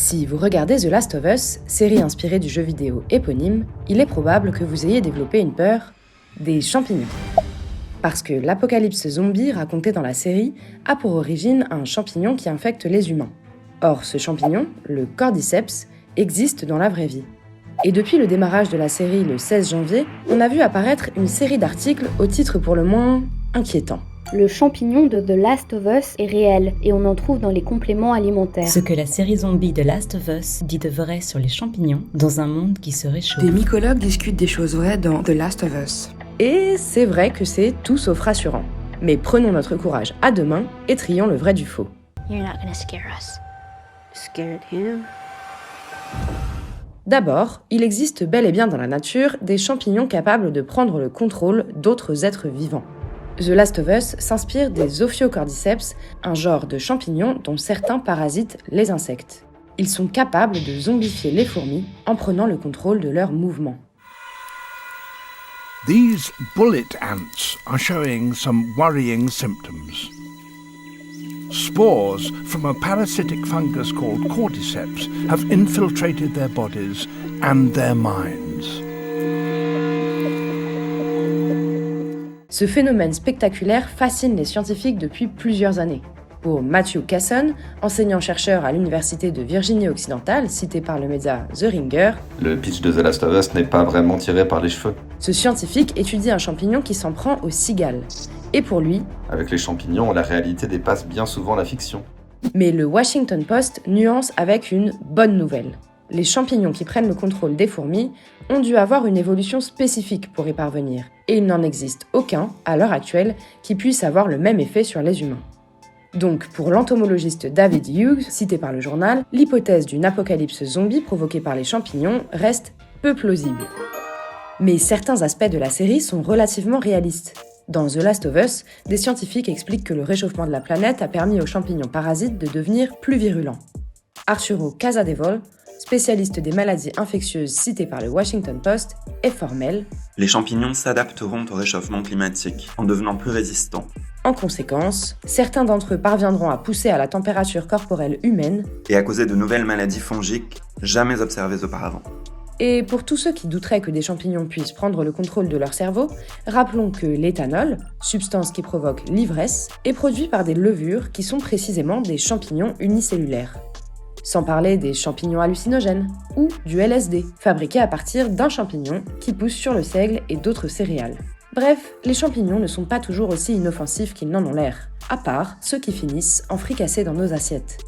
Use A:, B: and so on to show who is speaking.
A: Si vous regardez The Last of Us, série inspirée du jeu vidéo éponyme, il est probable que vous ayez développé une peur des champignons. Parce que l'apocalypse zombie raconté dans la série a pour origine un champignon qui infecte les humains. Or, ce champignon, le Cordyceps, existe dans la vraie vie. Et depuis le démarrage de la série le 16 janvier, on a vu apparaître une série d'articles au titre pour le moins inquiétant.
B: Le champignon de The Last of Us est réel et on en trouve dans les compléments alimentaires.
C: Ce que la série zombie The Last of Us dit de vrai sur les champignons dans un monde qui se réchauffe.
D: Des mycologues discutent des choses vraies dans The Last of Us.
A: Et c'est vrai que c'est tout sauf rassurant. Mais prenons notre courage à deux mains et trions le vrai du faux.
E: You're not gonna scare us. Scared him.
A: D'abord, il existe bel et bien dans la nature des champignons capables de prendre le contrôle d'autres êtres vivants. The Last of Us s'inspire des Ophiocordyceps, un genre de champignons dont certains parasitent les insectes. Ils sont capables de zombifier les fourmis en prenant le contrôle de leurs mouvements.
F: These bullet ants are showing some worrying symptoms. Spores from a parasitic fungus called cordyceps have infiltrated their bodies and their minds.
A: Ce phénomène spectaculaire fascine les scientifiques depuis plusieurs années. Pour Matthew Casson, enseignant-chercheur à l'université de Virginie-Occidentale, cité par le média The Ringer,
G: le pitch de The Last of Us n'est pas vraiment tiré par les cheveux.
A: Ce scientifique étudie un champignon qui s'en prend aux cigales. Et pour lui,
G: avec les champignons, la réalité dépasse bien souvent la fiction.
A: Mais le Washington Post nuance avec une bonne nouvelle. Les champignons qui prennent le contrôle des fourmis ont dû avoir une évolution spécifique pour y parvenir, et il n'en existe aucun, à l'heure actuelle, qui puisse avoir le même effet sur les humains. Donc, pour l'entomologiste David Hughes, cité par le journal, l'hypothèse d'une apocalypse zombie provoquée par les champignons reste peu plausible. Mais certains aspects de la série sont relativement réalistes. Dans The Last of Us, des scientifiques expliquent que le réchauffement de la planète a permis aux champignons parasites de devenir plus virulents. Arturo Casadevol, spécialiste des maladies infectieuses cité par le Washington Post, est formel.
H: Les champignons s'adapteront au réchauffement climatique en devenant plus résistants.
A: En conséquence, certains d'entre eux parviendront à pousser à la température corporelle humaine
H: et à causer de nouvelles maladies fongiques jamais observées auparavant.
A: Et pour tous ceux qui douteraient que des champignons puissent prendre le contrôle de leur cerveau, rappelons que l'éthanol, substance qui provoque l'ivresse, est produit par des levures qui sont précisément des champignons unicellulaires. Sans parler des champignons hallucinogènes, ou du LSD, fabriqué à partir d'un champignon qui pousse sur le seigle et d'autres céréales. Bref, les champignons ne sont pas toujours aussi inoffensifs qu'ils n'en ont l'air, à part ceux qui finissent en fricassés dans nos assiettes.